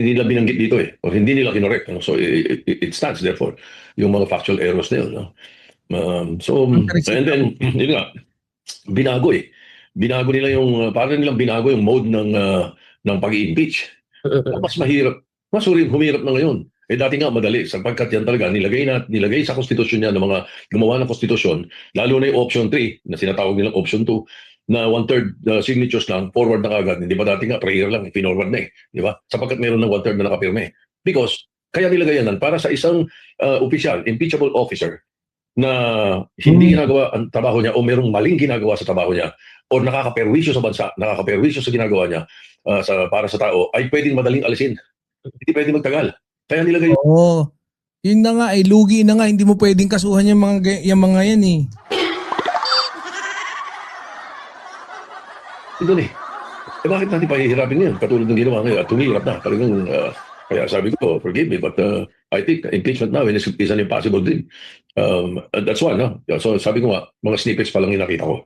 hindi nila binanggit dito eh, o hindi nila kinorek. Ano? So it stands therefore, yung mga factual errors na yun. No? So, and then, yun nga, binago eh. Binago nila yung, parang nilang binago yung mode ng pag-i-impeach. Mas mahirap, mas humirap na ngayon. Eh dati nga madali, sapagkat yan talaga, nilagay sa konstitusyon niya ng mga gumawa ng konstitusyon, lalo na yung option 3, na sinatawag nilang option 2, na 1/3 signatures lang, forward na kagad. Hindi ba dati nga, prayer lang, pinorward na eh. Di ba? Sapagkat meron ng 1/3 na nakapirme. Because, kaya nilagay yan para sa isang opisyal, impeachable officer, na hindi ginagawa ang trabaho niya o merong maling ginagawa sa trabaho niya o nakakaperwisyo sa bansa, nakakaperwisyo sa ginagawa niya para sa tao, ay pwedeng madaling alisin. Hindi pwedeng magtagal. Kaya nilagay Oo. Yun na nga, ay lugi na nga, hindi mo pwedeng kasuhan yung mga yan eh. doon eh. Eh bakit natin pahihirapin yan? Katulad ng ginawa ngayon at humihirap na. Talagang, kaya sabi ko, forgive me, but I think impeachment now is an impossible dream. That's one, no? So sabi ko nga, mga snippets pa lang yung nakita ko.